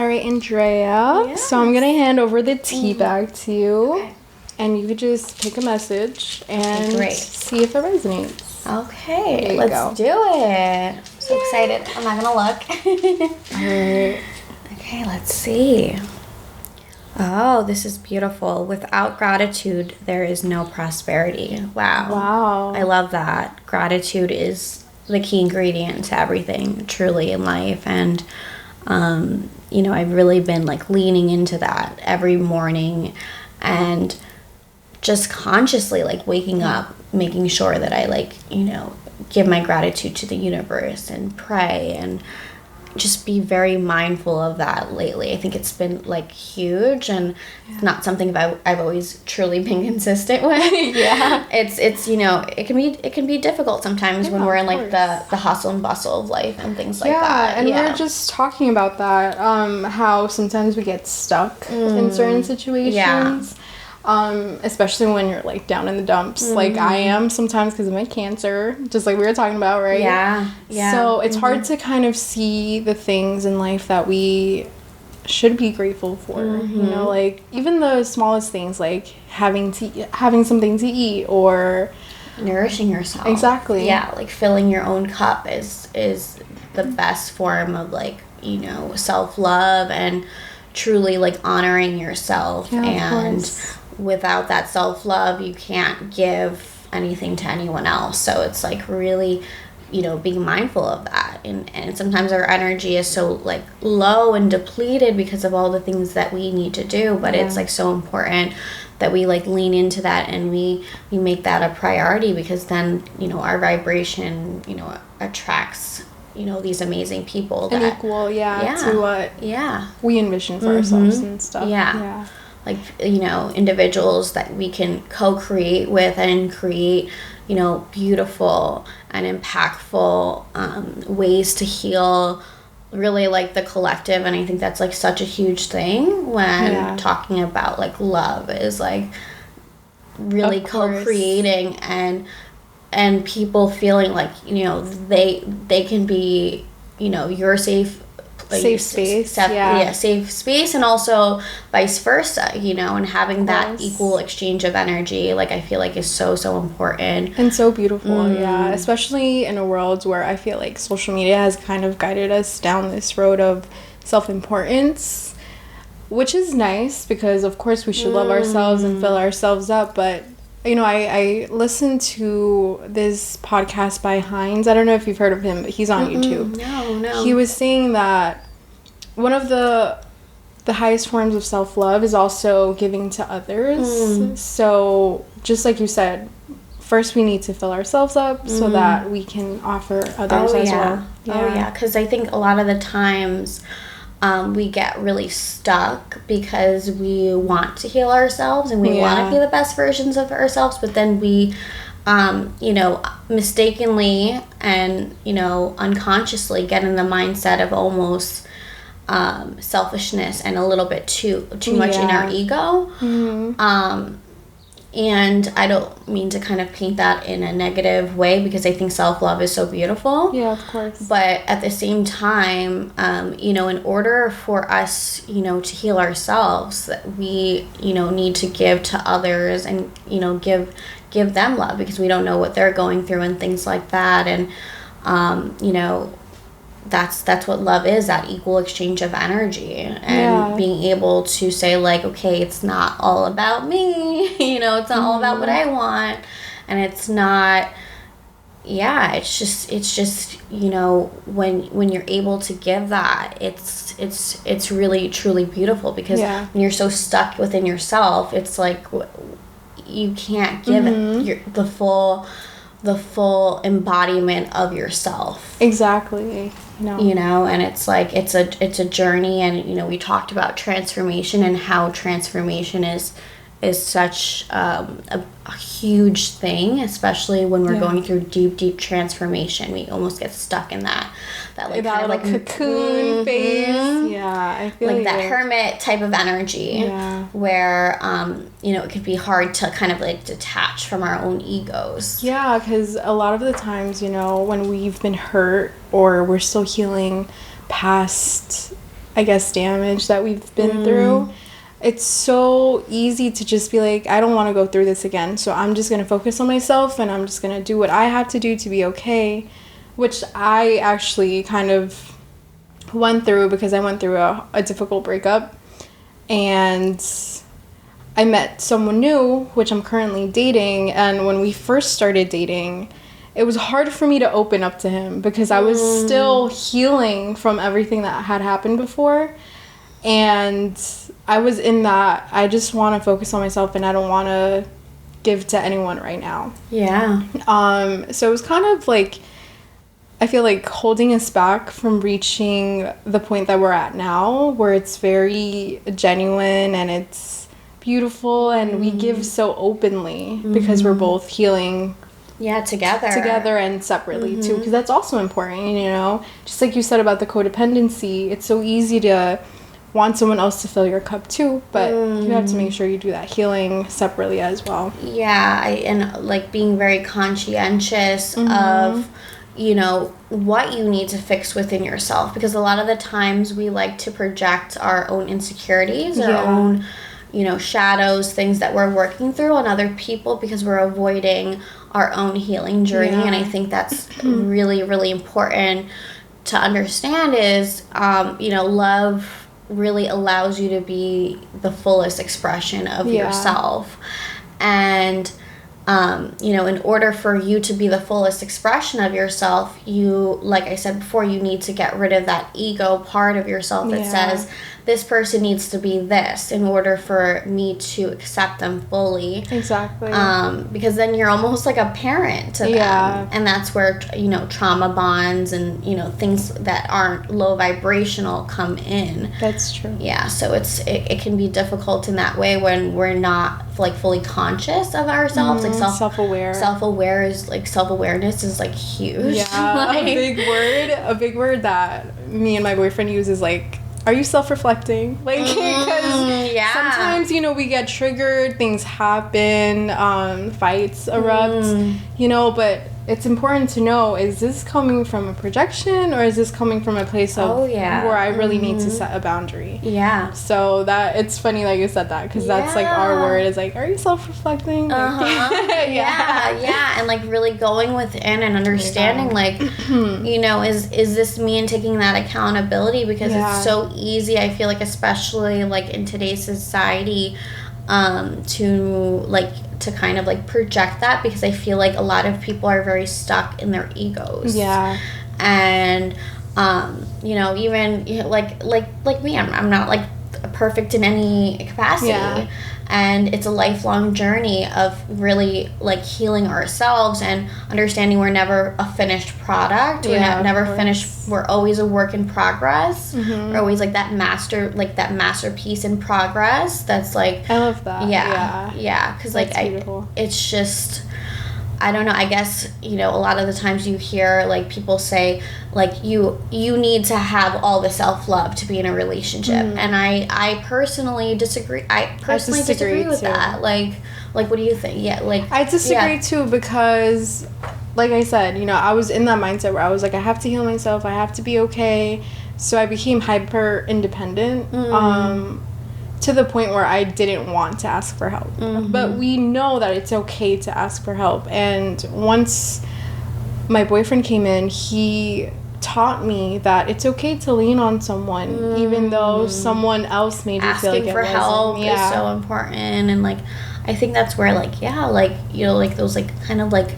right, Andrea. Yes. So I'm gonna hand over the tea bag to you, Okay. and you could just pick a message and great. see if it resonates. Okay, There you let's go. do it. I'm so excited. I'm not gonna look. All right. Okay, let's see. Oh, this is beautiful. Without gratitude, there is no prosperity. Wow. Wow. I love that. Gratitude is the key ingredient to everything, truly, in life. And, I've really been like leaning into that every morning and just consciously like waking up, making sure that I give my gratitude to the universe and pray and just be very mindful of that lately. I think it's been like huge, and it's not something I've always truly been consistent with. Yeah. It's it can be difficult sometimes when we're in like course. the hustle and bustle of life and things like Yeah, that. and we're just talking about that, how sometimes we get stuck in certain situations. Yeah. Especially when you're like down in the dumps, like I am sometimes because of my cancer, just like we were talking about, right? Yeah. So it's hard to kind of see the things in life that we should be grateful for. You know, like even the smallest things, like having something to eat or nourishing yourself. Exactly. Yeah, like filling your own cup is the best form of like, self-love and truly like honoring yourself. Yeah, of and course. Without that self-love, you can't give anything to anyone else. So it's like really, being mindful of that. And sometimes our energy is so like low and depleted because of all the things that we need to do, but it's like so important that we like lean into that and we make that a priority, because then, our vibration, attracts, these amazing people that an equal, to what we envision for ourselves and stuff. Yeah. Like, individuals that we can co-create with and create, beautiful and impactful ways to heal really like the collective. And I think that's like such a huge thing when talking about like love is like really co-creating and people feeling like, they can be, your safe space. Safe space, and also vice versa, and having that equal exchange of energy, like I feel like is so important and so beautiful. Especially in a world where I feel like social media has kind of guided us down this road of self-importance, which is nice because of course we should love ourselves and fill ourselves up. But I listened to this podcast by Hines. I don't know if you've heard of him, but he's on YouTube. No. He was saying that one of the highest forms of self-love is also giving to others. So just like you said, first we need to fill ourselves up so that we can offer others as well. Because I think a lot of the times we get really stuck because we want to heal ourselves and we want to be the best versions of ourselves, but then we mistakenly and unconsciously get in the mindset of almost selfishness and a little bit too much in our ego. And I don't mean to kind of paint that in a negative way, because I think self-love is so beautiful. Yeah, of course. But at the same time, in order for us, to heal ourselves, we, need to give to others and, give them love, because we don't know what they're going through and things like that. And, that's what love is, that equal exchange of energy and being able to say like, okay, it's not all about me, it's not all about what I want, and it's not, it's just when you're able to give that, it's really truly beautiful, because when you're so stuck within yourself, it's like you can't give the full embodiment of yourself. Exactly. And it's like it's a journey, and we talked about transformation and how transformation is such a huge thing, especially when we're going through deep transformation. We almost get stuck in that like that kind of like cocoon phase. I feel like that hermit type of energy, where it could be hard to kind of like detach from our own egos. Because a lot of the times, when we've been hurt or we're still healing past I guess, damage that we've been through, it's so easy to just be like, I don't want to go through this again, so I'm just going to focus on myself and I'm just going to do what I have to do to be okay, which I actually kind of went through because I went through a difficult breakup, and I met someone new, which I'm currently dating, and when we first started dating, it was hard for me to open up to him because I was still healing from everything that had happened before. And I was in that, I just want to focus on myself and I don't want to give to anyone right now. Yeah. So it was kind of like, I feel like holding us back from reaching the point that we're at now, where it's very genuine and it's beautiful and we give so openly because we're both healing. Yeah, together And separately too, because that's also important, you know, just like you said about the codependency. It's so easy to want someone else to fill your cup too, but you have to make sure you do that healing separately as well. Yeah, and like being very conscientious of, you know, what you need to fix within yourself, because a lot of the times we like to project our own insecurities, our own, you know, shadows, things that we're working through on other people because we're avoiding our own healing journey. And I think that's really, really important to understand is, you know, love really allows you to be the fullest expression of yourself. And, you know, in order for you to be the fullest expression of yourself, you, like I said before, you need to get rid of that ego part of yourself that says, this person needs to be this in order for me to accept them fully. Exactly. Because then you're almost like a parent to them. And that's where, you know, trauma bonds and, you know, things that aren't low vibrational come in. That's true. Yeah, so it can be difficult in that way when we're not like fully conscious of ourselves. Like self-aware. Self-awareness is like huge. Yeah, like, a big word that me and my boyfriend use is like, are you self-reflecting? Like, because sometimes, you know, we get triggered, things happen, fights erupt, you know, but it's important to know, is this coming from a projection or is this coming from a place of where I really need to set a boundary? Yeah. So that, it's funny that you said that, because that's like our word is like, are you self-reflecting? Like, yeah. And like really going within and understanding like, you know, is this me and taking that accountability? Because it's so easy, I feel like, especially like in today's society, to kind of like project that, because I feel like a lot of people are very stuck in their egos. Yeah. And you know, even, you know, like me, I'm not like perfect in any capacity. Yeah. And it's a lifelong journey of really like healing ourselves and understanding we're never a finished product. We're never finished. We're always a work in progress. We're always like that masterpiece in progress. That's like, I love that. Yeah. Because like it's just, I don't know, I guess, you know, a lot of the times you hear like people say like you need to have all the self-love to be in a relationship, and I personally disagree. I personally disagree with that. Like what do you think? I disagree too, because like I said, you know, I was in that mindset where I was like, I have to heal myself, I have to be okay, so I became hyper independent. To the point where I didn't want to ask for help. But we know that it's okay to ask for help. And once my boyfriend came in, he taught me that it's okay to lean on someone, even though someone else made you feel like it wasn't. Asking for help is so important. And like, I think that's where like, like, you know, like those like kind of like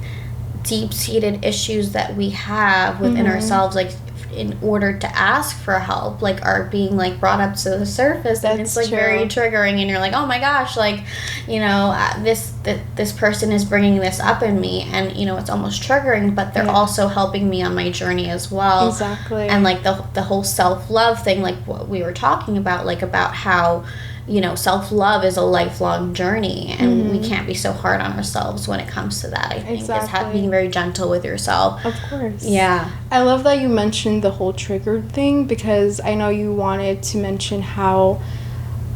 deep-seated issues that we have within ourselves, like, in order to ask for help, like, are being like brought up to the surface. And it's like very triggering, and you're like, oh my gosh, like, you know, this person is bringing this up in me, and you know, it's almost triggering, but they're also helping me on my journey as well. Exactly. And like the whole self-love thing, like what we were talking about, like about how, you know, self-love is a lifelong journey, and we can't be so hard on ourselves when it comes to that. I think it's being very gentle with yourself. Of course. Yeah. I love that you mentioned the whole triggered thing, because I know you wanted to mention how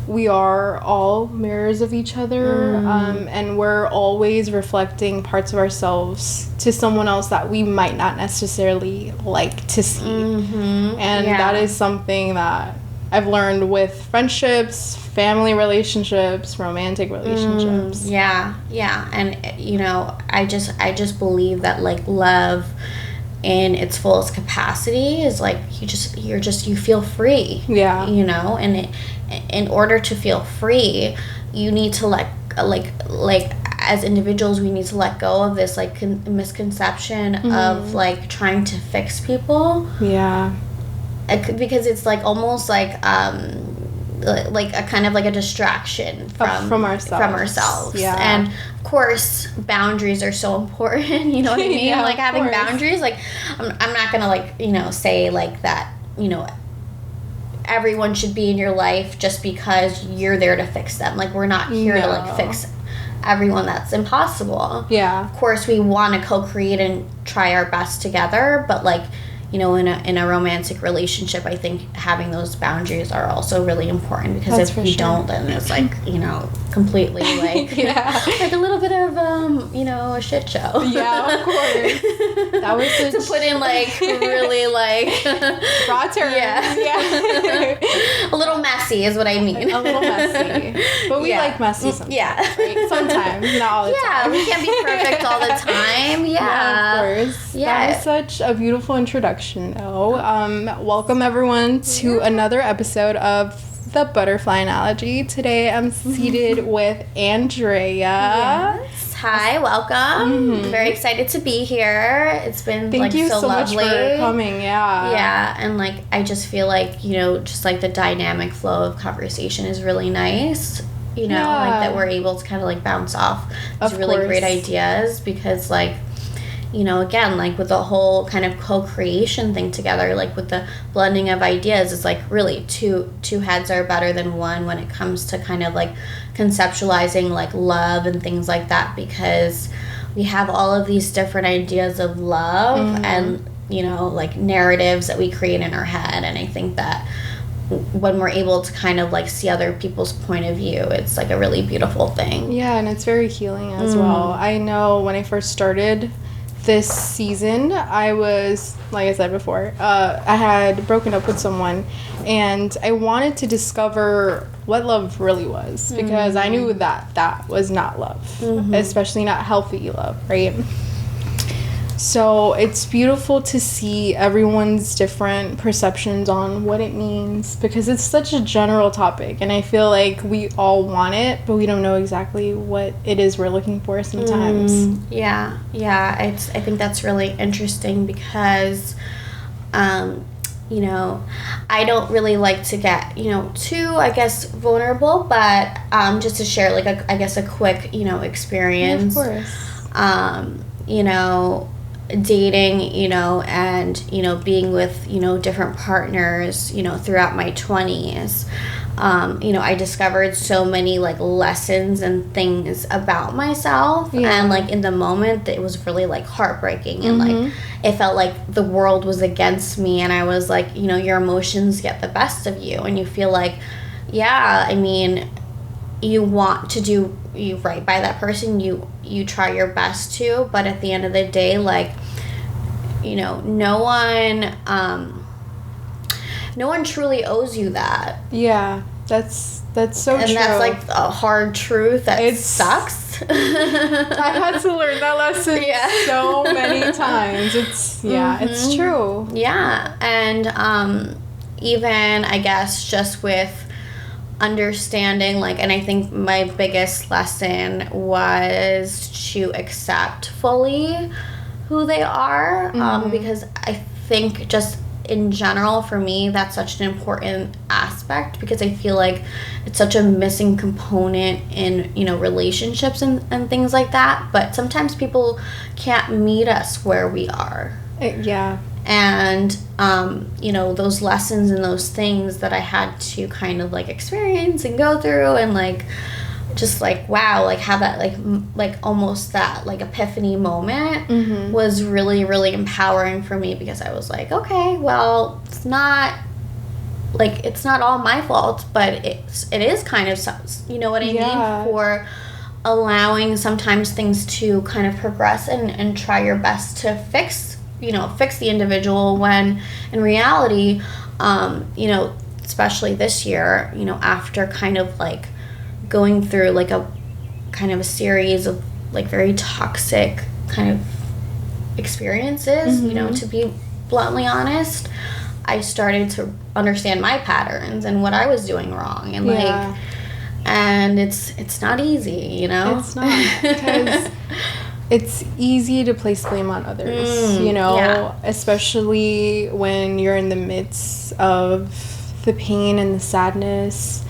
we are all mirrors of each other, and we're always reflecting parts of ourselves to someone else that we might not necessarily like to see. And that is something that I've learned with friendships, family relationships, romantic relationships. Yeah. And I just believe that like love in its fullest capacity is like you feel free. Yeah. And in order to feel free, you need to like as individuals, we need to let go of this like misconception of like trying to fix people. Yeah. Because it's like almost like a kind of like a distraction from ourselves. Yeah. And of course, boundaries are so important. You know what I mean? Yeah, like having course. boundaries. Like I'm not gonna like say like that. Everyone should be in your life just because you're there to fix them. Like we're not here to like fix everyone. That's impossible. Yeah. Of course, we want to co-create and try our best together, but like in a romantic relationship, I think having those boundaries are also really important, because if you don't, then it's like completely like like a little bit of a shit show. Yeah, of course. That was to put in like really like raw terms. Yeah. A little messy is what I mean. A little messy, but we like messy sometimes. Yeah, right? Sometimes, not all the time. Yeah, we can't be perfect all the time. Yeah, of course. Yeah, that was such a beautiful introduction. Though, welcome everyone to another episode of The Butterfly Analogy. Today I'm seated with Andrea. Yes. Hi, welcome. Very excited to be here. It's been Thank you so lovely. much for coming. Yeah, and like I just feel like just like the dynamic flow of conversation is really nice. Like that we're able to kind of like bounce off these really great ideas, because like again, like with the whole kind of co-creation thing together, like with the blending of ideas, it's like really two heads are better than one when it comes to kind of like conceptualizing like love and things like that, because we have all of these different ideas of love and like narratives that we create in our head. And I think that when we're able to kind of like see other people's point of view, it's like a really beautiful thing. Yeah, and it's very healing as well. I know when I first started this season, I was, like I said before, I had broken up with someone, and I wanted to discover what love really was, because I knew that was not love, especially not healthy love, right? So it's beautiful to see everyone's different perceptions on what it means, because it's such a general topic, and I feel like we all want it, but we don't know exactly what it is we're looking for sometimes. Yeah. I think that's really interesting, because I don't really like to get too, I guess, vulnerable, but just to share like a quick experience. Yeah, of course. Dating, and, being with, different partners, throughout my 20s. I discovered so many like lessons and things about myself. And like in the moment, it was really like heartbreaking, and like it felt like the world was against me, and I was like, your emotions get the best of you, and you feel like, you want to do right by that person, you try your best to, but at the end of the day, like no one truly owes you that. Yeah, that's so and true. And that's like a hard truth that sucks. I've had to learn that lesson so many times. It's true. Yeah, and even I guess just with understanding, like, and I think my biggest lesson was to accept fully who they are, because I think just in general for me that's such an important aspect, because I feel like it's such a missing component in relationships and things like that, but sometimes people can't meet us where we are. And those lessons and those things that I had to kind of like experience and go through, and like just like wow, like have that like almost that like epiphany moment was really, really empowering for me, because I was like, okay, well, it's not all my fault, but it is kind of, what I mean, for allowing sometimes things to kind of progress and try your best to fix the individual, when in reality, it's especially this year, you know, after kind of like going through like a kind of a series of like very toxic kind of experiences, you know, to be bluntly honest, I started to understand my patterns and what I was doing wrong, and like, and it's not easy, you know. It's not, because it's easy to place blame on others, you know, especially when you're in the midst of the pain and the sadness.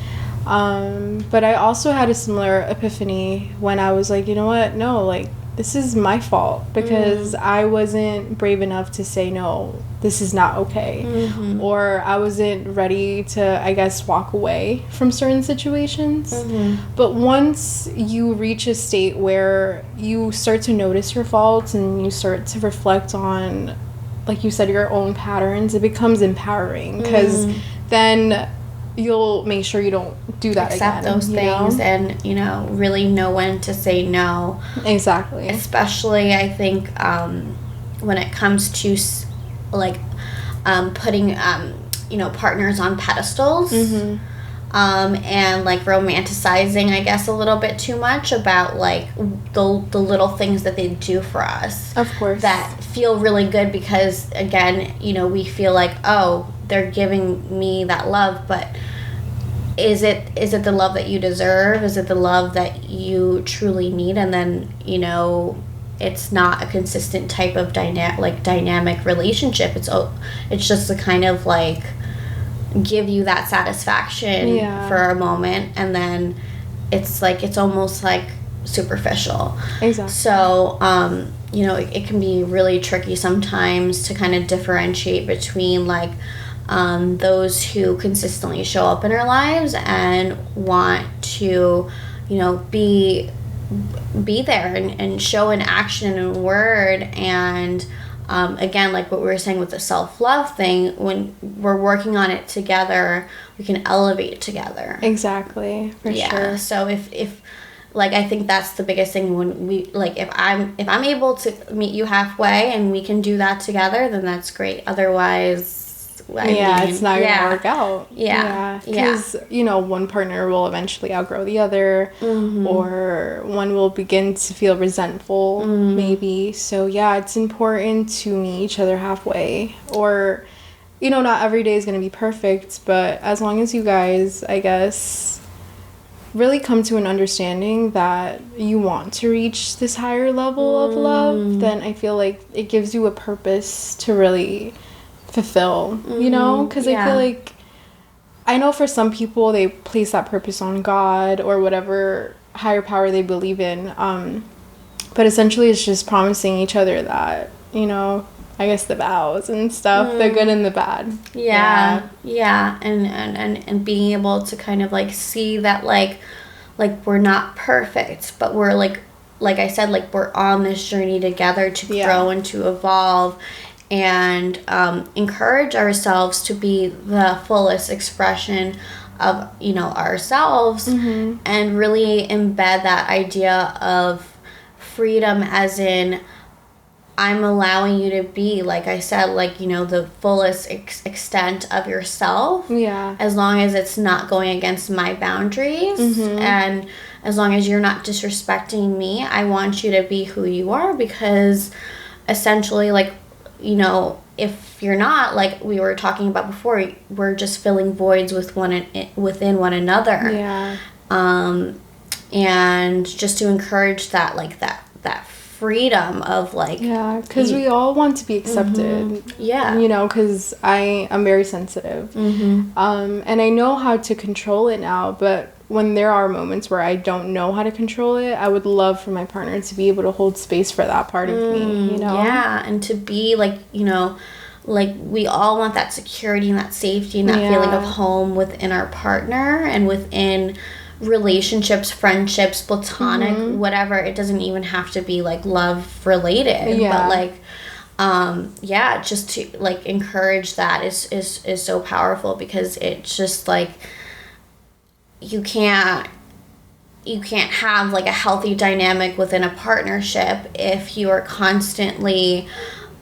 But I also had a similar epiphany when I was like, you know what? No, like, this is my fault because I wasn't brave enough to say, no, this is not okay. Or I wasn't ready to, I guess, walk away from certain situations. But once you reach a state where you start to notice your faults and you start to reflect on, like you said, your own patterns, it becomes empowering, because then you'll make sure you don't do that accept again. Those things, know? And, you know, really know when to say no. Exactly. Especially, I think, when it comes to, like, putting, you know, partners on pedestals. And, like, romanticizing, I guess, a little bit too much about, like, the little things that they do for us. Of course. That feel really good because, again, you know, we feel like, oh, they're giving me that love, but is it the love that you deserve? Is it the love that you truly need? And then, you know, it's not a consistent type of dynamic relationship. It's just to kind of like give you that satisfaction for a moment, and then it's like, it's almost like superficial. Exactly. So, you know, it can be really tricky sometimes to kind of differentiate between, like, those who consistently show up in our lives and want to, you know, be there and show in action and word. And again, like what we were saying with the self-love thing, when we're working on it together, we can elevate together. Exactly, for sure. So if like, I think that's the biggest thing, when we, like, if I'm able to meet you halfway and we can do that together, then that's great. Otherwise, it's not gonna work out. Because you know, one partner will eventually outgrow the other, or one will begin to feel resentful, maybe. So it's important to meet each other halfway. Or, you know, not every day is gonna be perfect, but as long as you guys, I guess, really come to an understanding that you want to reach this higher level of love, then I feel like it gives you a purpose to really fulfill, you know? Because I feel like, I know for some people they place that purpose on God or whatever higher power they believe in, but essentially it's just promising each other that, you know, I guess the vows and stuff, the good and the bad. And being able to kind of like see that like we're not perfect, but we're like I said, like, we're on this journey together to grow and to evolve, and encourage ourselves to be the fullest expression of, you know, ourselves, and really embed that idea of freedom, as in, I'm allowing you to be, like I said, like, you know, the fullest extent of yourself. As long as it's not going against my boundaries, and as long as you're not disrespecting me, I want you to be who you are, because essentially, like, you know, if you're not, like we were talking about before, we're just filling voids within one another. And just to encourage that, like, that freedom of, like, because we all want to be accepted. You know, because I'm very sensitive, and I know how to control it now, but when there are moments where I don't know how to control it, I would love for my partner to be able to hold space for that part of me, you know? And to be, like, you know, like, we all want that security and that safety and that feeling of home within our partner and within relationships, friendships, platonic, whatever. It doesn't even have to be, like, love related, but, like, just to, like, encourage that is so powerful, because it's just, like, you can't have, like, a healthy dynamic within a partnership if you are constantly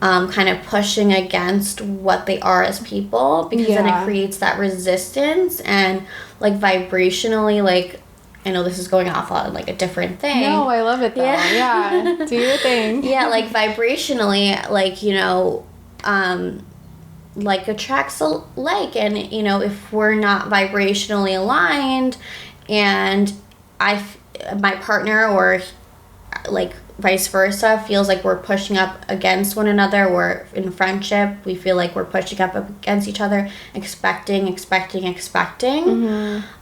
kind of pushing against what they are as people, because then it creates that resistance, and like vibrationally, like, I know this is going off on like a different thing. No, I love it though. Yeah. Do your thing. Yeah, like vibrationally, like, you know, like attracts like, and, you know, if we're not vibrationally aligned, and my partner, or like vice versa, feels like we're pushing up against one another, or in friendship we feel like we're pushing up against each other, expecting,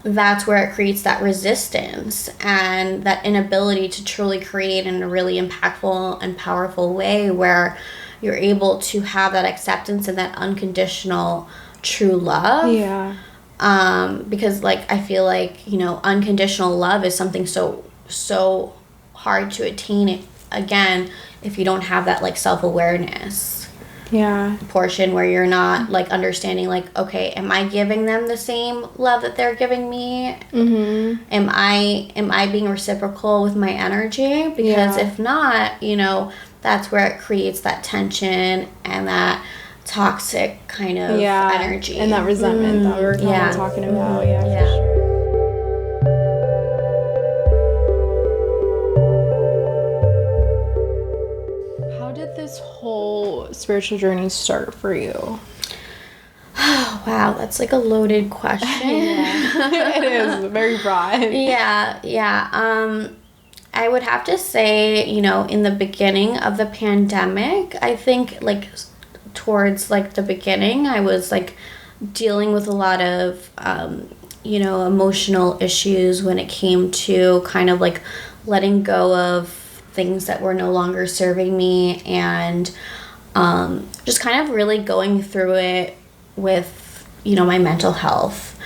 that's where it creates that resistance and that inability to truly create in a really impactful and powerful way, where you're able to have that acceptance and that unconditional true love. Yeah. Because like, I feel like, you know, unconditional love is something so hard to attain, it again, if you don't have that like self-awareness portion, where you're not like understanding, like, okay, am I giving them the same love that they're giving me? Am I being reciprocal with my energy? Because if not, you know, that's where it creates that tension and that toxic kind of energy, and that resentment that we were kind of talking about. For sure. How did this whole spiritual journey start for you? Wow, that's like a loaded question. It is very broad. I would have to say, you know, in the beginning of the pandemic, I think like towards like the beginning, I was like dealing with a lot of you know, emotional issues when it came to kind of like letting go of things that were no longer serving me, and just kind of really going through it with, you know, my mental health.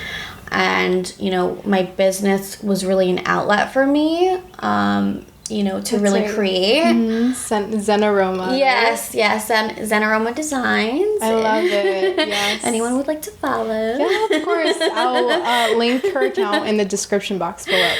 And, you know, my business was really an outlet for me, you know, to really create. Zen Aroma. Yes, Zen Aroma Designs. I love it. Yes. Anyone would like to follow? Yeah, of course. I'll link her account in the description box below.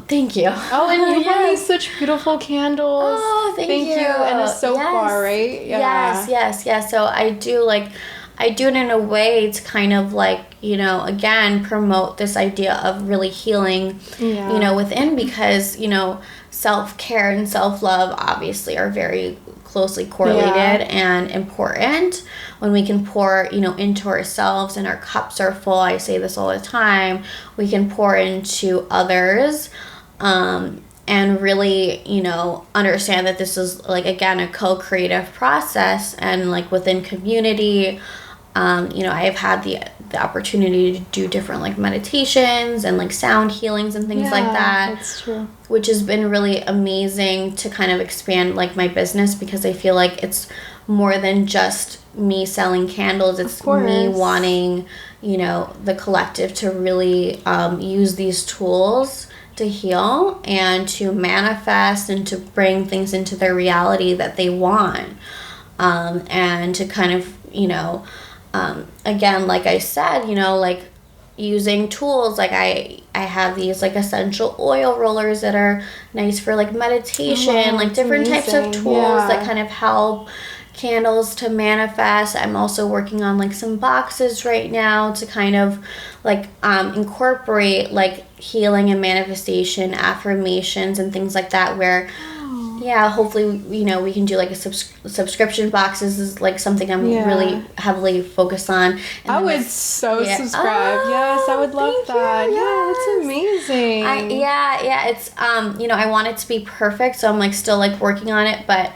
Thank you. Oh, and you have these such beautiful candles. Oh, thank you. And a soap bar, right? Yeah. Yes. So I do it in a way to kind of like, you know, again, promote this idea of really healing, you know, within, because, you know, self-care and self-love obviously are very closely correlated and important. When we can pour, you know, into ourselves and our cups are full, I say this all the time, we can pour into others, and really, you know, understand that this is like, again, a co-creative process, and like within community. You know, I have had the opportunity to do different like meditations and like sound healings and things like that. That's true. Which has been really amazing to kind of expand like my business, because I feel like it's more than just me selling candles. It's me wanting, you know, the collective to really use these tools to heal and to manifest and to bring things into their reality that they want, and to kind of, you know, again, like I said, you know, like using tools, like I have these like essential oil rollers that are nice for like meditation, like different types of tools that kind of help candles to manifest. I'm also working on like some boxes right now to kind of like incorporate like healing and manifestation affirmations and things like that, where hopefully, you know, we can do like a subscription boxes is like something I'm really heavily focused on. And I would subscribe. Yes, I would love that. Yeah, that's amazing. It's you know, I want it to be perfect, so I'm like still like working on it, but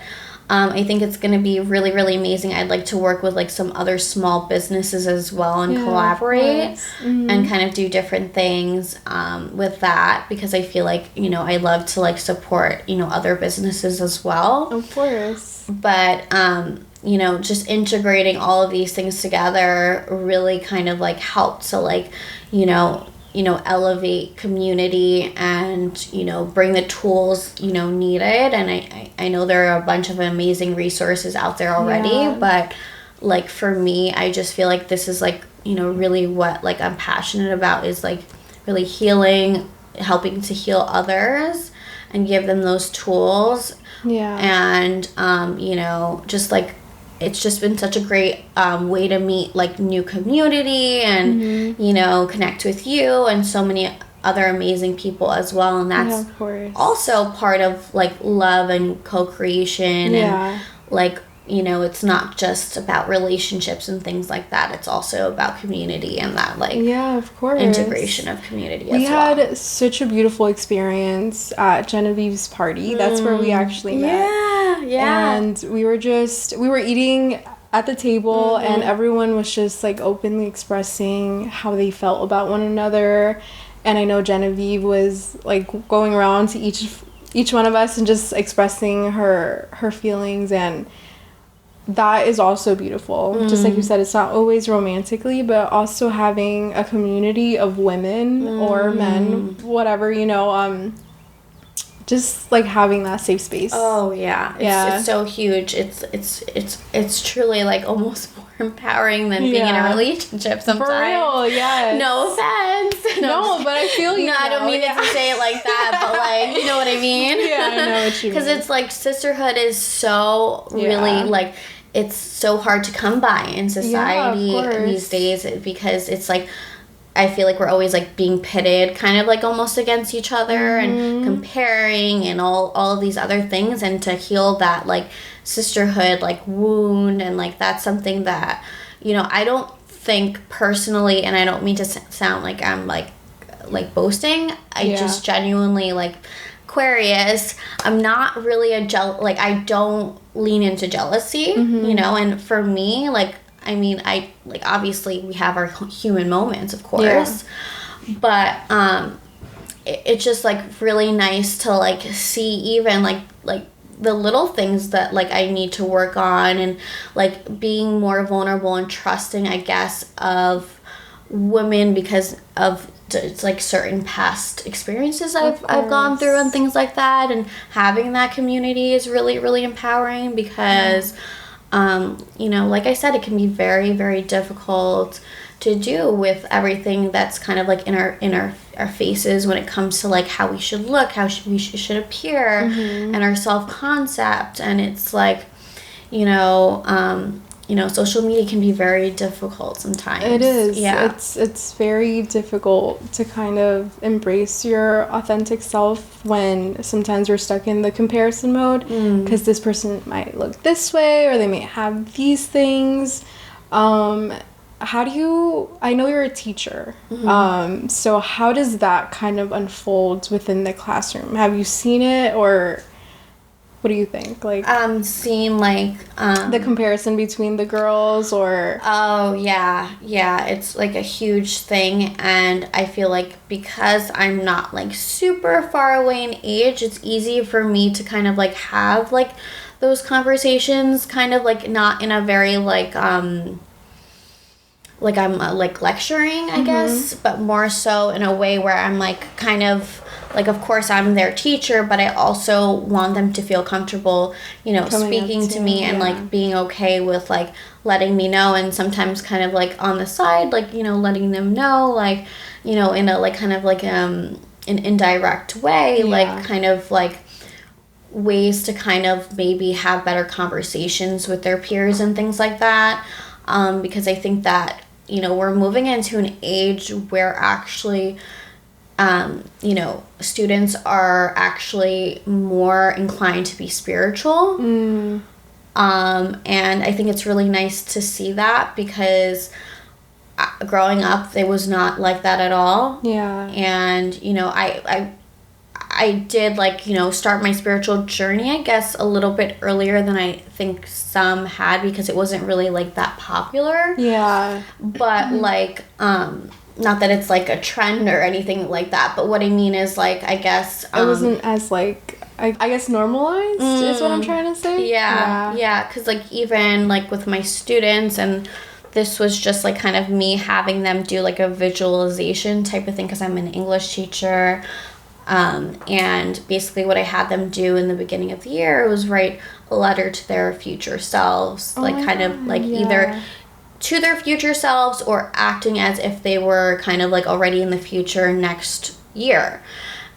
I think it's going to be really, really amazing. I'd like to work with like some other small businesses as well and collaborate and kind of do different things with that, because I feel like, you know, I love to like support, you know, other businesses as well. Of course. But, you know, just integrating all of these things together really kind of like helped to like, you know, elevate community and, you know, bring the tools, you know, needed. And I know there are a bunch of amazing resources out there already, but like for me, I just feel like this is like, you know, really what like I'm passionate about, is like really healing, helping to heal others and give them those tools Yeah. And, just like, it's just been such a great way to meet like new community and, connect with you and so many other amazing people as well. And that's of course. also part of like love and co-creation and like, it's not just about relationships and things like that. It's also about community and that like of course, integration of community as well. We had such a beautiful experience at Genevieve's party. That's where we actually met. Yeah. And we were eating at the table and everyone was just like openly expressing how they felt about one another. And I know Genevieve was like going around to each one of us and just expressing her feelings, and that is also beautiful. Just like you said, it's not always romantically, but also having a community of women or men, whatever, just like having that safe space. Oh yeah. It's so huge. It's truly like almost more empowering than being in a relationship sometimes. For real, yes. No offense. No, but I feel you. No, I don't mean it to say it like that, but like, you know what I mean? Yeah, I know what you mean. Because it's like sisterhood is so really like, it's so hard to come by in society these days, because it's like, I feel like we're always like being pitted kind of like almost against each other and comparing and all of these other things, and to heal that like sisterhood like wound, and like that's something that, I don't think personally, and I don't mean to sound like I'm like boasting, I just genuinely like Aquarius, I'm not really like I don't lean into jealousy, and for me, like, I mean, I like obviously we have our human moments, of course, but it's just like really nice to like see even like the little things that like I need to work on, and like being more vulnerable and trusting, I guess, of women because of it's like certain past experiences I've gone through and things like that, and having that community is really, really empowering because like I said, it can be very, very difficult to do with everything that's kind of like in our faces when it comes to like how we should look, how we should appear, and our self-concept. And it's like, social media can be very difficult sometimes. It is. Yeah. It's very difficult to kind of embrace your authentic self when sometimes we're stuck in the comparison mode, because this person might look this way or they may have these things. I know you're a teacher, so how does that kind of unfold within the classroom? Have you seen it, or what do you think? Like, seeing like the comparison between the girls, or it's like a huge thing, and I feel like because I'm not like super far away in age, it's easy for me to kind of like have like those conversations, kind of like not in a very like I'm like lecturing, I guess, but more so in a way where I'm like kind of like, of course I'm their teacher, but I also want them to feel comfortable, speaking to me and like being okay with like letting me know, and sometimes kind of like on the side, like, letting them know, like, in a like kind of like an indirect way, like kind of like ways to kind of maybe have better conversations with their peers and things like that, because I think that we're moving into an age where actually, students are actually more inclined to be spiritual. And I think it's really nice to see that, because growing up, it was not like that at all. Yeah. And, I did like, start my spiritual journey, I guess, a little bit earlier than I think some had, because it wasn't really like that popular. Yeah. But like, not that it's like a trend or anything like that, but what I mean is like, I guess, it wasn't as like, I guess normalized is what I'm trying to say. Yeah. Cause like even like with my students, and this was just like kind of me having them do like a visualization type of thing, cause I'm an English teacher. And basically what I had them do in the beginning of the year was write a letter to their future selves, like kind of like either to their future selves or acting as if they were kind of like already in the future next year.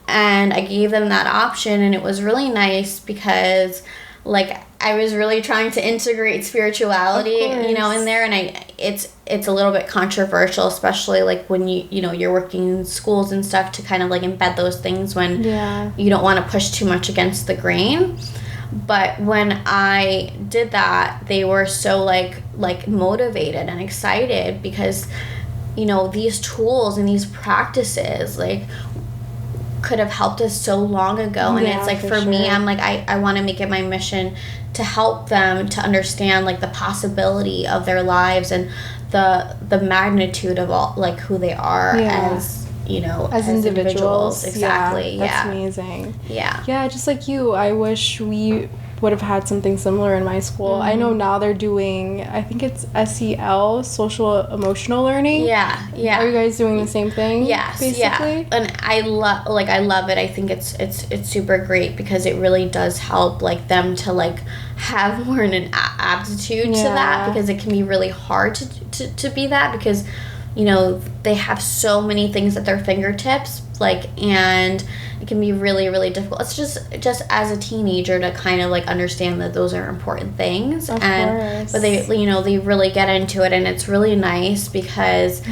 And I gave them that option, and it was really nice because, like, I was really trying to integrate spirituality, you know, in there, and it's a little bit controversial, especially like when you're working in schools and stuff, to kind of like embed those things when you don't want to push too much against the grain. But when I did that, they were so like motivated and excited because, you know, these tools and these practices like could have helped us so long ago. And it's like for me, I'm like I want to make it my mission to help them to understand like the possibility of their lives and the magnitude of all like who they are as, you know, as individuals. Exactly. That's amazing. Yeah, just like you, I wish we would have had something similar in my school. I know now they're doing, I think it's SEL, social emotional learning. Yeah. Are you guys doing the same thing? Yes. basically? Yeah. And I love it. I think it's super great because it really does help like them to like have more an aptitude to that, because it can be really hard to be that, because, you know, they have so many things at their fingertips, like, and it can be really, really difficult. It's just as a teenager to kind of like understand that those are important things. Of course. But they, you know, they really get into it, and it's really nice because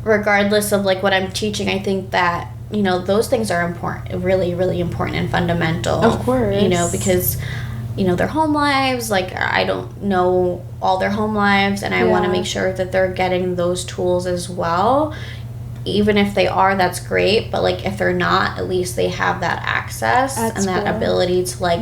regardless of like what I'm teaching, I think that, you know, those things are important, really, really important and fundamental. Of course. You know, because, you know, their home lives, like, I don't know all their home lives, and I want to make sure that they're getting those tools as well. Even if they are, that's great, but like if they're not, at least they have that access that ability to like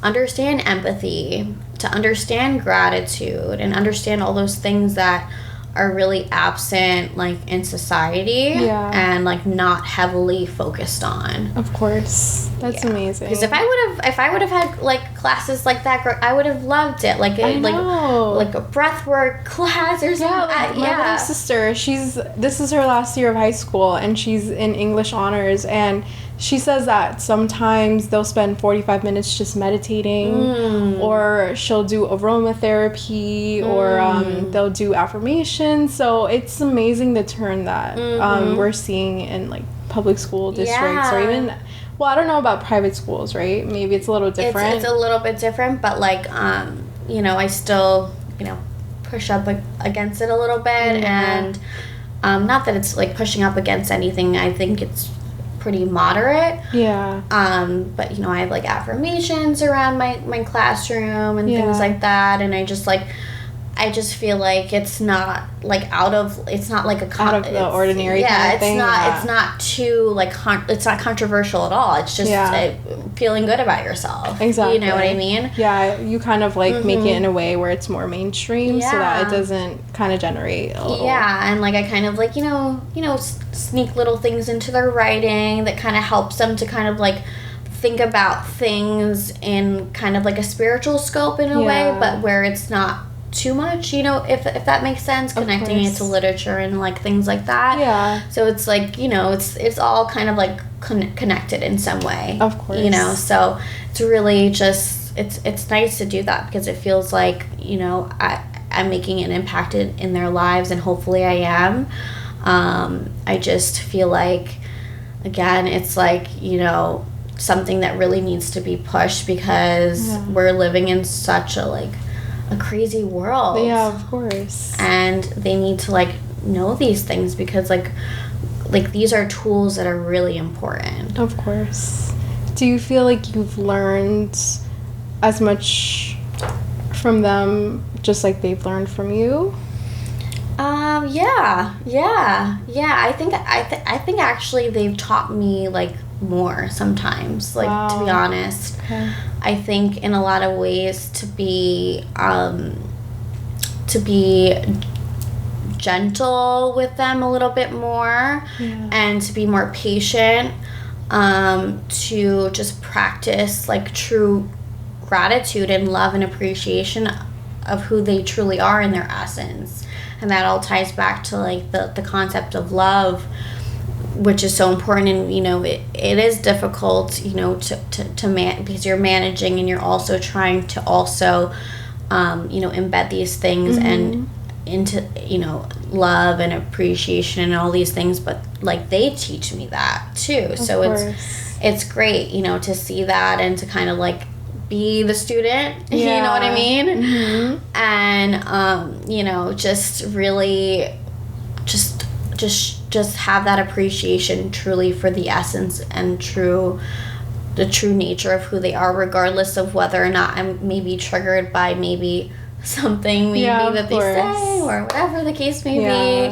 understand empathy, to understand gratitude, and understand all those things that are really absent like in society and like not heavily focused on. Of course. That's amazing. Because if I would have had like classes like that, I would have loved it. Like like a breathwork class or something. My little sister, this is her last year of high school, and she's in English honors, and she says that sometimes they'll spend 45 minutes just meditating, or she'll do aromatherapy, or they'll do affirmations. So it's amazing the turn that we're seeing in like public school districts, or even, well, I don't know about private schools, right? Maybe it's a little different. It's a little bit different, but like, you know, I still, you know, push up against it a little bit, and not that it's like pushing up against anything. I think it's pretty moderate. But you know, I have like affirmations around my classroom and things like that, and I just feel like it's not like it's not like out of the ordinary kind of thing. It's not too like it's not controversial at all. It's just feeling good about yourself. Exactly. You know what I mean? Yeah, you kind of like make it in a way where it's more mainstream, so that it doesn't kind of generate a little. Yeah, and like I kind of like, you know, sneak little things into their writing that kind of helps them to kind of like think about things in kind of like a spiritual scope in a way, but where it's not too much, you know, if that makes sense, connecting it to literature and like things like that. So it's like, you know, it's all kind of like connected in some way. Of course. You know, so it's really just it's nice to do that, because it feels like, you know, I'm making an impact in their lives, and hopefully I am. I just feel like, again, it's like, you know, something that really needs to be pushed, because we're living in such a crazy world. Yeah, of course. And they need to like know these things, because like these are tools that are really important. Of course. Do you feel like you've learned as much from them just like they've learned from you? I think actually they've taught me like more sometimes, like, to be honest. I think in a lot of ways to be gentle with them a little bit more, and to be more patient, to just practice like true gratitude and love and appreciation of who they truly are in their essence. And that all ties back to like the concept of love, which is so important. And, you know, it is difficult, you know, to because you're managing, and you're also trying to also, you know, embed these things and into, you know, love and appreciation and all these things. But like they teach me that too. So it's great, you know, to see that and to kind of like be the student, you know what I mean? Mm-hmm. And you know, just really just have that appreciation truly for the essence and the true nature of who they are, regardless of whether or not I'm maybe triggered by maybe something that they say or whatever the case may be.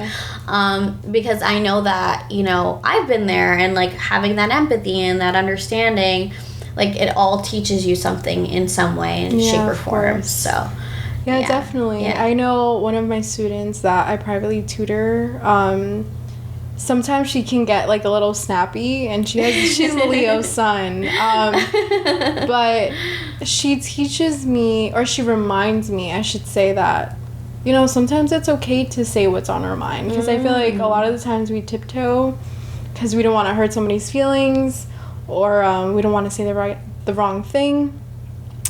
Because I know that, you know, I've been there, and like having that empathy and that understanding, like it all teaches you something in some way, in shape or form. So yeah, definitely. I know one of my students that I privately tutor, sometimes she can get like a little snappy, and she's a Leo sun. But she teaches me, or she reminds me, I should say, that, you know, sometimes it's okay to say what's on our mind, because I feel like a lot of the times we tiptoe because we don't want to hurt somebody's feelings, or we don't want to say the wrong thing.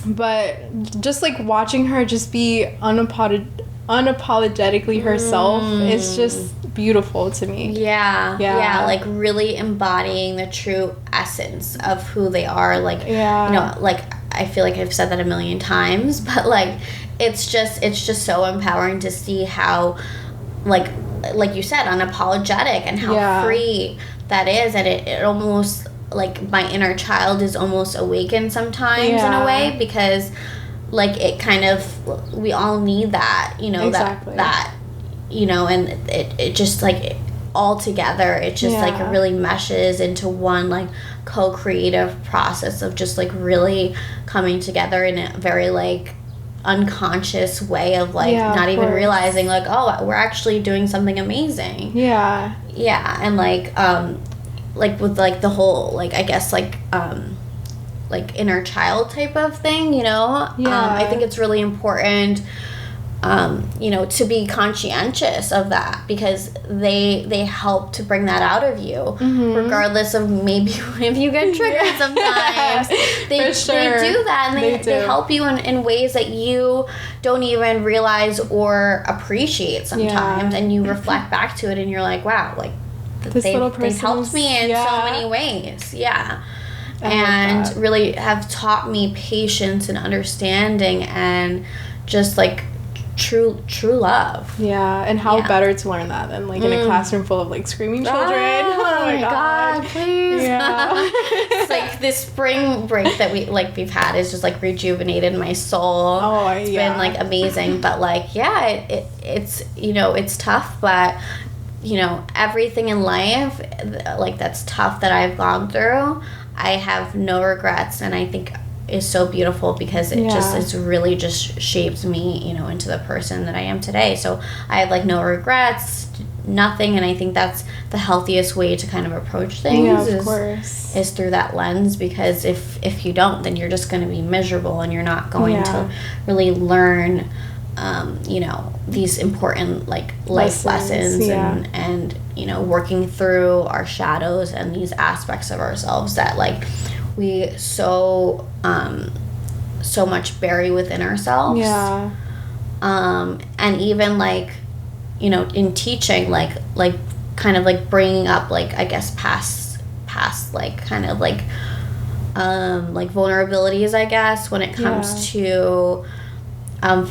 But just like watching her just be unapologetically herself is just beautiful to me. Yeah, like really embodying the true essence of who they are. Like, you know, like I feel like I've said that a million times, but like it's just so empowering to see how like you said, unapologetic, and how free that is. And it almost, like, my inner child is almost awakened sometimes in a way, because like it kind of, we all need that, you know, that you know, and it just like all together, it just like it really meshes into one like co-creative process of just like really coming together in a very like unconscious way of like not even realizing like, oh, we're actually doing something amazing. And like with like the whole like, I guess like inner child type of thing, you know. I think it's really important, you know, to be conscientious of that, because they help to bring that out of you, regardless of maybe if you get triggered sometimes. They do that, and they help you in ways that you don't even realize or appreciate sometimes, and you reflect back to it and you're like, wow, like they've helped me in so many ways. And really have taught me patience and understanding and just like true love. And how better to learn that than like in a classroom full of like screaming children. Oh my god, please. It's like this spring break that we've had is just like rejuvenated my soul. It's been like amazing. But like it's, you know, it's tough, but you know, everything in life like that's tough that I've gone through, I have no regrets, and I think is so beautiful, because it it's really just shaped me, you know, into the person that I am today. So I have like no regrets, nothing, and I think that's the healthiest way to kind of approach things is through that lens, because if you don't, then you're just going to be miserable, and you're not going to really learn you know, these important like life lessons and you know, working through our shadows and these aspects of ourselves that like we so much bury within ourselves. And even like, you know, in teaching, like kind of like bringing up like, I guess past like kind of like vulnerabilities, I guess, when it comes to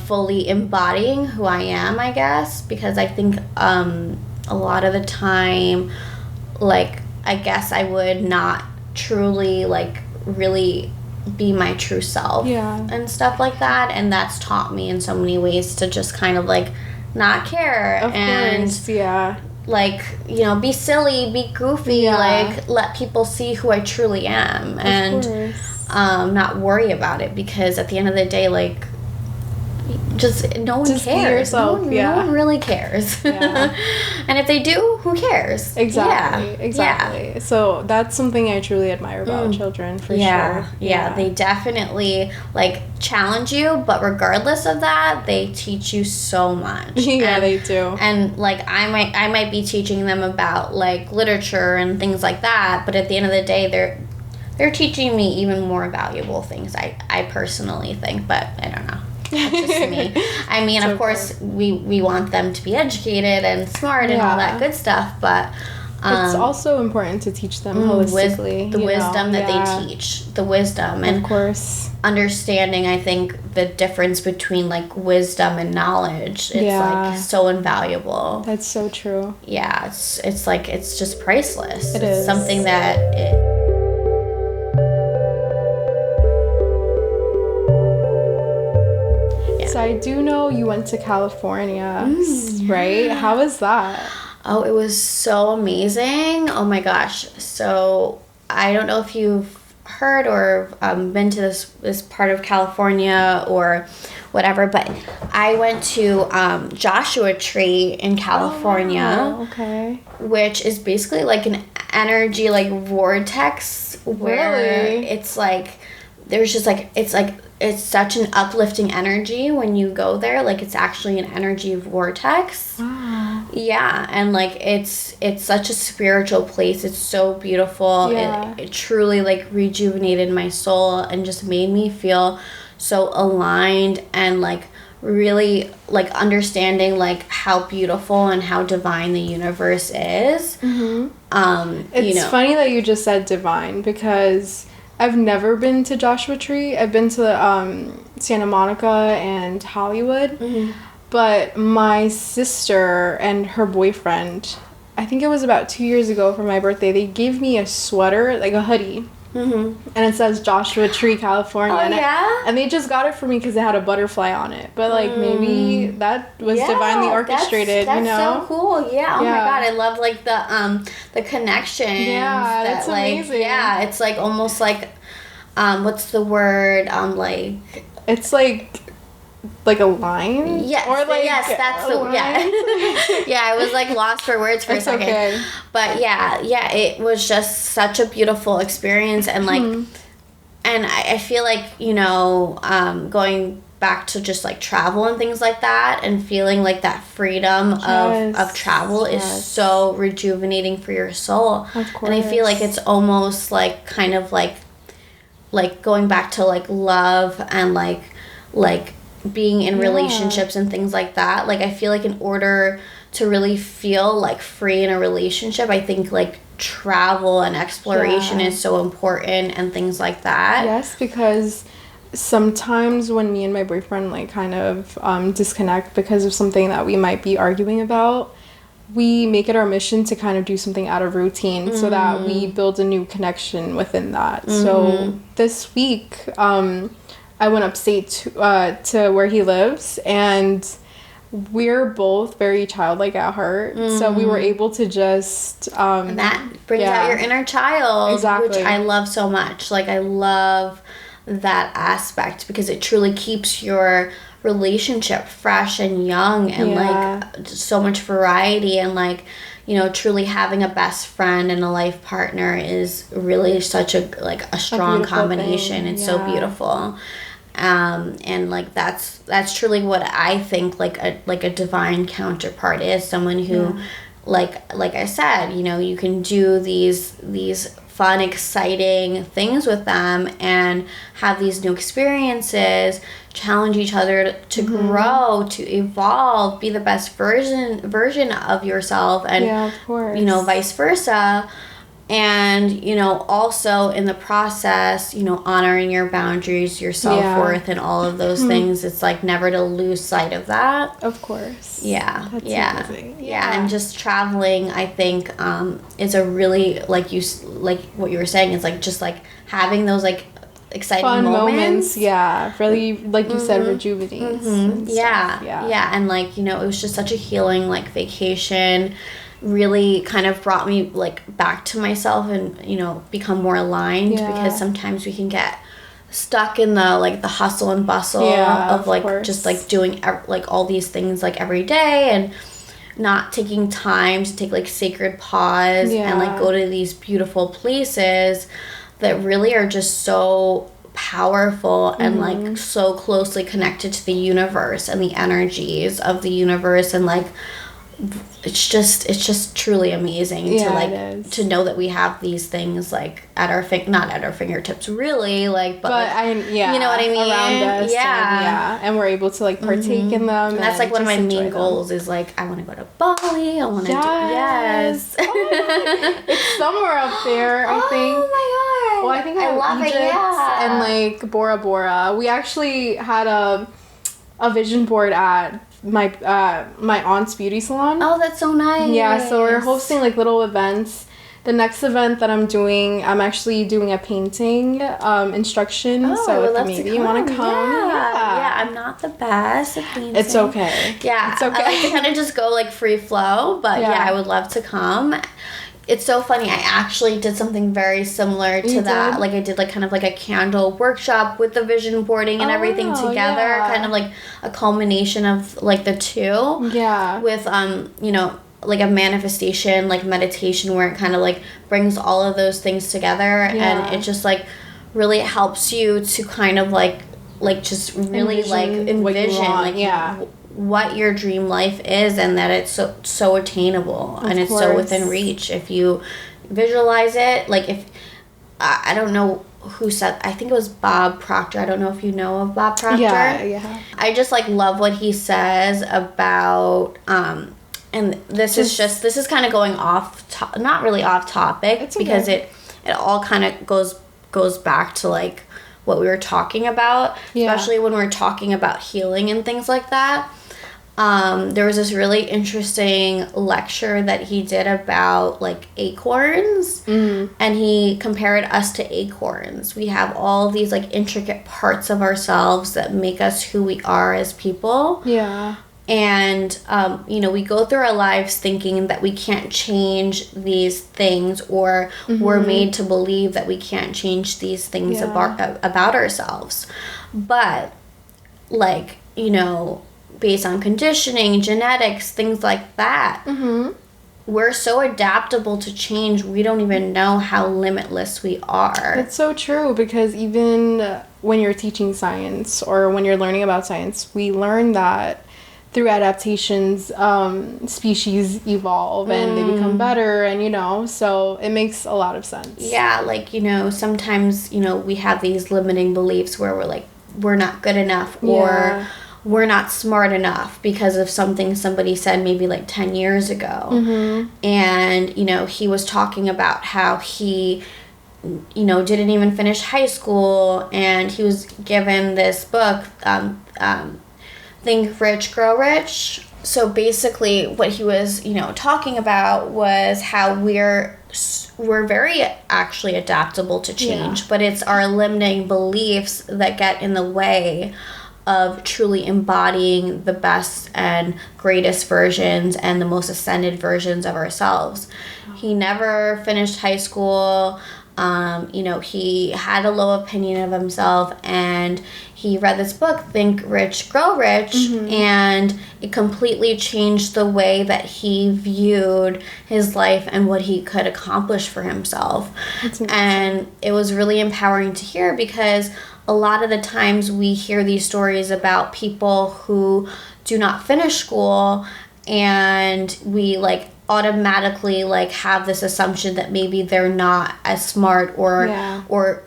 fully embodying who I am, I guess, because I think a lot of the time, like, I guess I would not truly like really be my true self and stuff like that, and that's taught me in so many ways to just kind of like not care like, you know, be silly, be goofy, like let people see who I truly am, and not worry about it, because at the end of the day, like, just no one cares. Be yourself. No one really cares. And if they do, who cares? Exactly. So that's something I truly admire about children, for sure. They definitely like challenge you, but regardless of that, they teach you so much. They do. And like I might be teaching them about like literature and things like that, but at the end of the day, they're teaching me even more valuable things, I personally think, but I don't know. That's just me. I mean, of course, we want them to be educated and smart and all that good stuff, but It's also important to teach them holistically. The wisdom that they teach. The wisdom. And of course. Understanding, I think, the difference between, like, wisdom and knowledge. It's, like, so invaluable. That's so true. Yeah, it's like, it's just priceless. It is. Something that... So I do know you went to California, right? How was that? Oh, it was so amazing. Oh my gosh. So I don't know if you've heard or been to this part of California or whatever, but I went to Joshua Tree in California. Oh, okay. Which is basically like an energy like vortex where it's like there's just like it's such an uplifting energy when you go there. Like, it's actually an energy vortex. Wow. Yeah, and like it's such a spiritual place. It's so beautiful. Yeah. It truly like rejuvenated my soul and just made me feel so aligned and like really like understanding like how beautiful and how divine the universe is. It's funny that you just said divine, because I've never been to Joshua Tree. I've been to Santa Monica and Hollywood. But my sister and her boyfriend, I think it was about 2 years ago for my birthday, they gave me a sweater, like a hoodie. And it says Joshua Tree, California. And they just got it for me because it had a butterfly on it. But, like, maybe that was divinely orchestrated, that's you know? so cool. Yeah. Oh, my God. I love, like, the connection. Yeah, that's amazing. Yeah, it's, like, almost like, what's the word? Like... It's, like a line? Yes. Or like that's the line? Yeah, I was like lost for words for a second. Okay. But yeah, it was just such a beautiful experience, and like and I feel like, you know, going back to just like travel and things like that and feeling like that freedom of travel is so rejuvenating for your soul. Of course. And I feel like it's almost like kind of like going back to like love and like being in relationships and things like that. Like, I feel like in order to really feel like free in a relationship, I think like travel and exploration is so important and things like that. Yes, because sometimes when me and my boyfriend like kind of disconnect because of something that we might be arguing about, we make it our mission to kind of do something out of routine so that we build a new connection within that. So this week I went upstate to where he lives, and we're both very childlike at heart. So we were able to just... and that brings out your inner child, which I love so much. Like, I love that aspect because it truly keeps your relationship fresh and young and like so much variety, and like, you know, truly having a best friend and a life partner is really such a strong combination. Thing. It's so beautiful. And like that's truly what I think like a divine counterpart is, someone who like I said, you know, you can do these fun, exciting things with them and have these new experiences, challenge each other to grow, to evolve, be the best version of yourself, and of course, you know, vice versa. And, you know, also in the process, you know, honoring your boundaries, your self-worth, and all of those things. It's like never to lose sight of that. Of course. Yeah. That's amazing. Yeah. And just traveling, I think, is a really, like what you were saying, is like just like having those like exciting fun moments. Yeah. Really, like you said, rejuvenates. Yeah. And like, you know, it was just such a healing like vacation. Really kind of brought me like back to myself and, you know, become more aligned, because sometimes we can get stuck in the hustle and bustle of like just like doing like all these things like every day and not taking time to take like sacred pause and like go to these beautiful places that really are just so powerful and like so closely connected to the universe and the energies of the universe, and like it's just truly amazing to know that we have these things like at our not at our fingertips really, like, but like, you know what I mean, around us, and we're able to like partake in them, and that's like one of my main goals is like I want to go to Bali, I want to it's somewhere up there, I think. Oh my god, well, I think I love Egypt and like Bora Bora. We actually had a vision board at my aunt's beauty salon. Oh, that's so nice. Yeah, so we're hosting like little events. The next event that I'm doing, I'm actually doing a painting instruction. So if maybe you want to come. Yeah, I'm not the best at painting. It's okay. Yeah, it's okay. I like to kind of just go like free flow, but I would love to come. It's so funny. I actually did something very similar to that. Did? Like I did like kind of like a candle workshop with the vision boarding and everything together. Kind of like a culmination of like the two. Yeah. With you know, like a manifestation, like meditation, where it kind of like brings all of those things together, and it just like really helps you to kind of like just really envision like what your dream life is, and that it's so attainable and it's so within reach if you visualize it. Like if I don't know who said, I think it was Bob Proctor. I don't know if you know of Bob Proctor. Yeah. I just like love what he says about and this is kind of going not really off topic, because it all kind of goes back to like what we were talking about, especially when we're talking about healing and things like that. There was this really interesting lecture that he did about like acorns, and he compared us to acorns. We have all these like intricate parts of ourselves that make us who we are as people. Yeah. And, you know, we go through our lives thinking that we can't change these things, or we're made to believe that we can't change these things about ourselves. But, like, you know, based on conditioning, genetics, things like that, we're so adaptable to change, we don't even know how limitless we are. That's so true, because even when you're teaching science or when you're learning about science, we learn that through adaptations, species evolve and they become better, and you know, so it makes a lot of sense. Yeah, like, you know, sometimes, you know, we have these limiting beliefs where we're like, we're not good enough, or we're not smart enough because of something somebody said maybe like 10 years ago. And, you know, he was talking about how he, you know, didn't even finish high school, and he was given this book, Think Rich, Grow Rich. So basically what he was, you know, talking about was how we're very actually adaptable to change, but it's our limiting beliefs that get in the way of truly embodying the best and greatest versions and the most ascended versions of ourselves. He never finished high school. You know, he had a low opinion of himself, and he read this book, Think Rich, Grow Rich, and it completely changed the way that he viewed his life and what he could accomplish for himself. And it was really empowering to hear, because a lot of the times we hear these stories about people who do not finish school, and we like automatically like have this assumption that maybe they're not as smart, or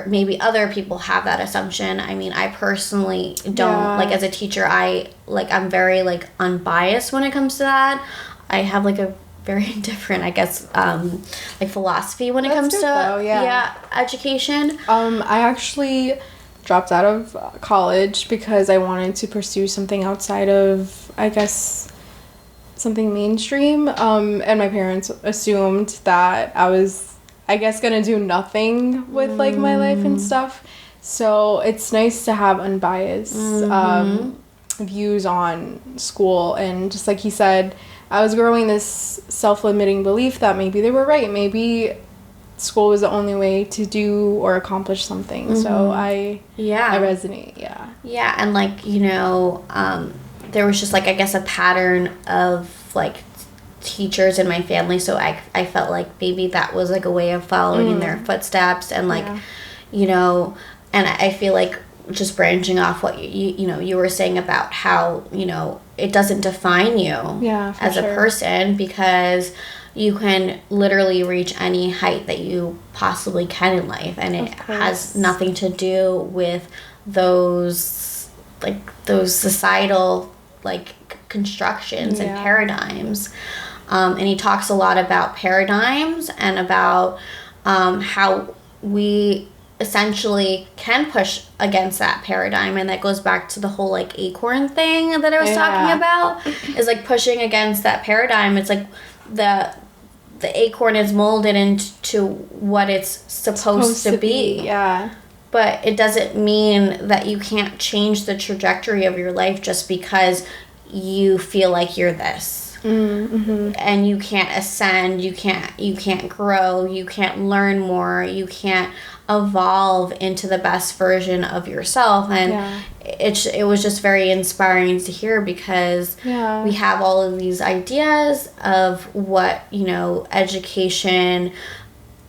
maybe other people have that assumption. I mean, I personally don't. Like as a teacher, I'm very like unbiased when it comes to that. I have like a very different, I guess, like philosophy when it comes to education. I actually dropped out of college because I wanted to pursue something outside of, I guess, something mainstream, and my parents assumed that I was, I guess, gonna do nothing with like my life and stuff. So it's nice to have unbiased views on school, and just like he said, I was growing this self-limiting belief that maybe they were right, maybe school was the only way to do or accomplish something. So I resonate. And like, you know, there was just like, I guess, a pattern of like teachers in my family, so I felt like maybe that was like a way of following in their footsteps, and like you know, and I feel like just branching off what you know you were saying about how, you know, it doesn't define you as a person, because you can literally reach any height that you possibly can in life, and it has nothing to do with those societal like constructions and paradigms. And he talks a lot about paradigms and about how we essentially can push against that paradigm, and that goes back to the whole like acorn thing that I was talking about, is like pushing against that paradigm. It's like the acorn is molded into what it's supposed to be. Yeah. But it doesn't mean that you can't change the trajectory of your life just because you feel like you're this. Mm-hmm. And you can't ascend, you can't grow, you can't learn more, you can't evolve into the best version of yourself. And it was just very inspiring to hear, because we have all of these ideas of what, you know, education,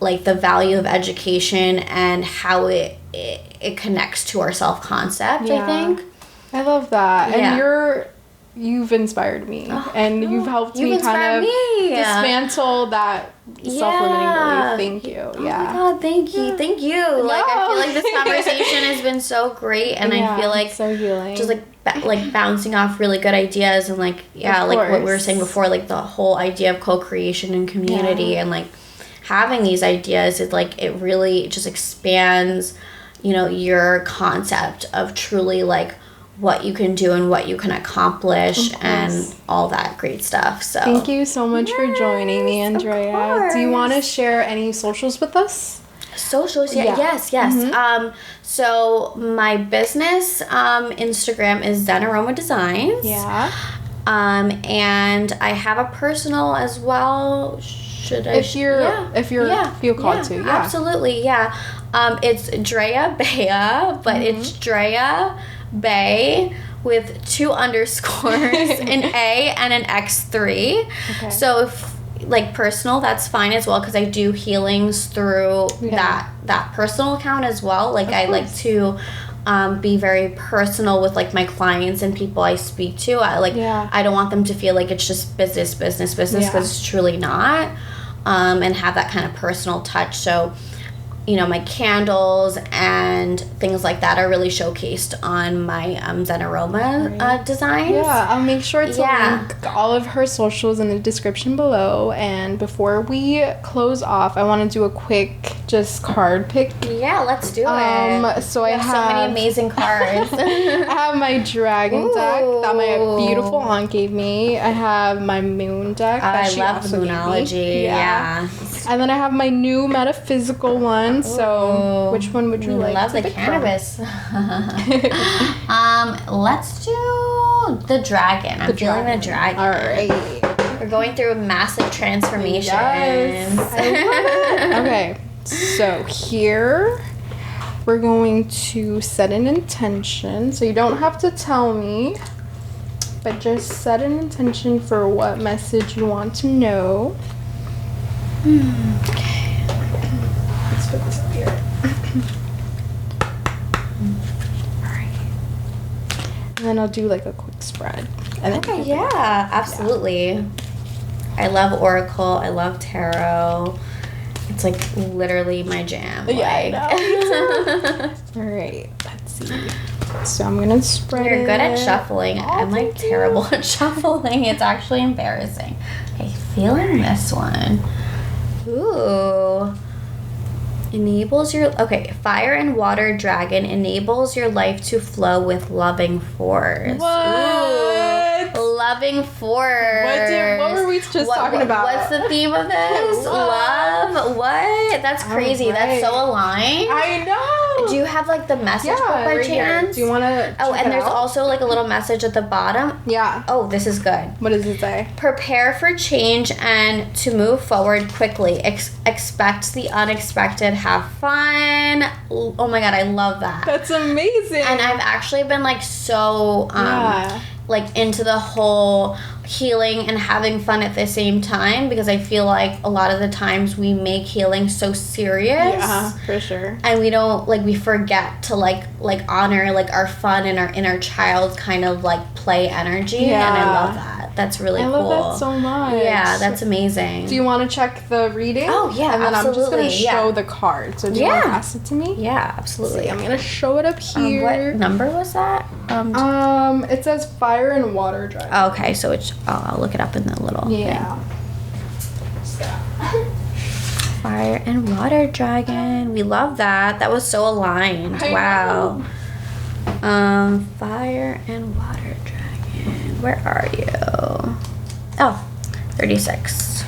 like the value of education and how it connects to our self-concept. I think I love that. And you've inspired me, and you've helped me kind of dismantle that self-limiting belief. Thank you. Oh my God, thank you. No. Like, I feel like this conversation has been so great, and I feel like so healing. Just like bouncing off really good ideas, and like like what we were saying before, like the whole idea of co-creation and community, and like having these ideas, is like it really just expands, you know, your concept of truly like what you can do and what you can accomplish and all that great stuff. So thank you so much for joining me, Andrea. Do you want to share any socials with us? Socials, yes. Mm-hmm. So my business Instagram is Zen Aroma Designs. Yeah. And I have a personal as well. Should I? If you feel called to, absolutely, it's Drea Bea, but it's Drea Bay with 2 underscores, an A and an X3. Okay. So if like personal, that's fine as well, because I do healings through that personal account as well. Like I like to be very personal with like my clients and people I speak to. I don't want them to feel like it's just business, because it's truly not. And have that kind of personal touch. So, you know, my candles and things like that are really showcased on my Zen Aroma designs. Yeah, I'll make sure to link all of her socials in the description below. And before we close off, I want to do a quick just card pick. Yeah, let's do it. So I have so many amazing cards. I have my dragon deck that my beautiful aunt gave me. I have my moon deck that she love also Moonology. gave me. Yeah. And then I have my new metaphysical one. So, which one would you like? Love the cannabis. Let's do the dragon. I'm feeling the dragon. All right. We're going through a massive transformation. Yes. I love it. Okay. So here we're going to set an intention. So you don't have to tell me, but just set an intention for what message you want to know. Okay. Let's put this up here. Alright. And then I'll do like a quick spread. And then absolutely. Yeah. I love Oracle. I love Tarot. It's like literally my jam. Yeah, I know. Alright, let's see. So I'm gonna spread it. You're good at shuffling. I'm like terrible at shuffling. It's actually embarrassing. Okay, feeling this one. Ooh. Fire and water dragon enables your life to flow with loving force. What? Ooh. Loving force. What were we just talking about? What's the theme of this? Love? What? That's crazy. Right. That's so aligned. I know. Do you have like the message book by chance? Do you want to? Oh, and there's also like a little message at the bottom. Yeah. Oh, this is good. What does it say? Prepare for change and to move forward quickly. Expect the unexpected. Have fun. Oh my God, I love that. That's amazing. And I've actually been like so like into the whole healing and having fun at the same time, because I feel like a lot of the times we make healing so serious. Yeah, for sure. And we don't, like, we forget to like honor like our fun and our inner child kind of like play energy. Yeah. And I love that. That's really cool. I love that so much. Yeah, that's amazing. Do you want to check the reading? Oh, yeah, and then absolutely. I'm just going to show the card. So do you want to pass it to me? Yeah, absolutely. See, I'm going to show it up here. What number was that? It says fire and water dragon. Okay, so it's, I'll look it up in the little thing. Fire and water dragon. We love that. That was so aligned. Wow. Fire and water dragon. Where are you? Oh, 36.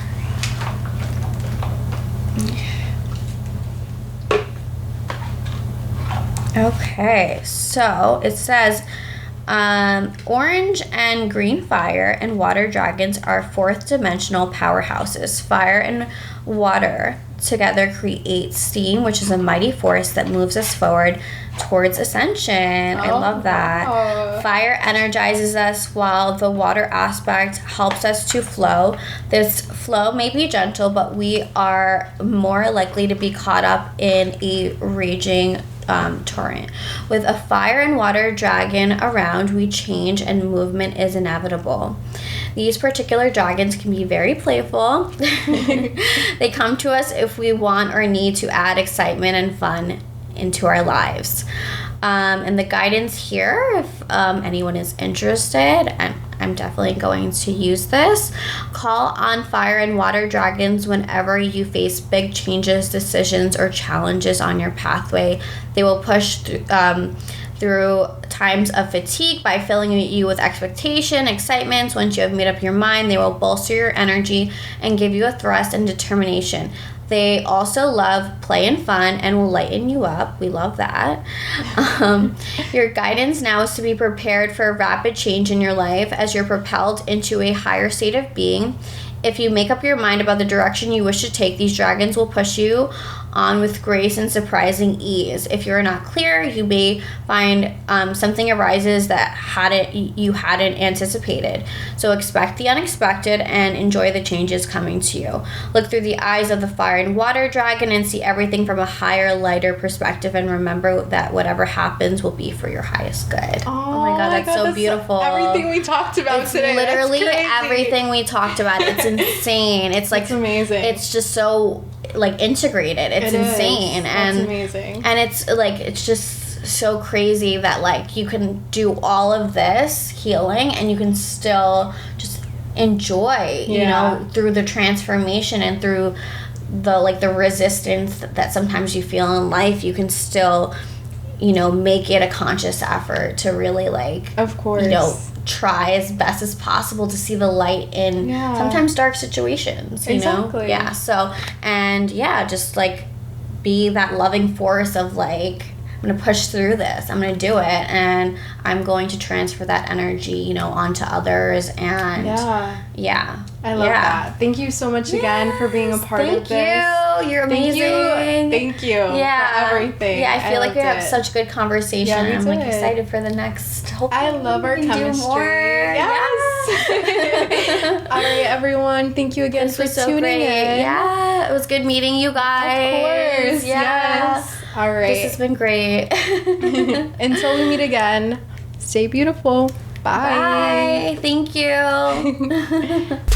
Okay, so it says orange and green fire and water dragons are fourth dimensional powerhouses. Fire and water together create steam, which is a mighty force that moves us forward towards ascension. I love that. Wow. Fire energizes us while the water aspect helps us to flow. This flow may be gentle, but we are more likely to be caught up in a raging torrent. With a fire and water dragon around, we change and movement is inevitable. These particular dragons can be very playful. They come to us if we want or need to add excitement and fun into our lives. And the guidance here, if anyone is interested, I'm definitely going to use this. Call on fire and water dragons whenever you face big changes, decisions, or challenges on your pathway. They will push through times of fatigue by filling you with expectation, excitement. Once you have made up your mind, they will bolster your energy and give you a thrust and determination. They also love play and fun and will lighten you up. We love that. Your guidance now is to be prepared for a rapid change in your life as you're propelled into a higher state of being. If you make up your mind about the direction you wish to take, these dragons will push you on with grace and surprising ease. If you're not clear, you may find something arises that you hadn't anticipated. So expect the unexpected and enjoy the changes coming to you. Look through the eyes of the fire and water dragon and see everything from a higher, lighter perspective, and remember that whatever happens will be for your highest good. Oh my God, that's so beautiful. Everything we talked about it's today. Literally everything we talked about. It's insane. It's like, it's amazing. It's just so like integrated. It's insane. That's amazing. And it's like, it's just so crazy that like you can do all of this healing and you can still just enjoy, you know, through the transformation and through the resistance that sometimes you feel in life. You can still, you know, make it a conscious effort to really like, of course, you know, try as best as possible to see the light in sometimes dark situations, you know? Yeah. So, and just like be that loving force of like, I'm going to push through this. I'm going to do it. And I'm going to transfer that energy, you know, onto others. And I love that. Thank you so much again for being a part of this. Thank you. You're amazing. Thank you for everything. Yeah, I feel like we have such good conversation. Yeah, I'm like excited for the next. Hopefully I love our chemistry. Do more. Yes. All right, everyone. Thank you again for tuning in. Yeah, it was good meeting you guys. Of course. Yes. All right. This has been great. Until we meet again, stay beautiful. Bye. Bye. Thank you.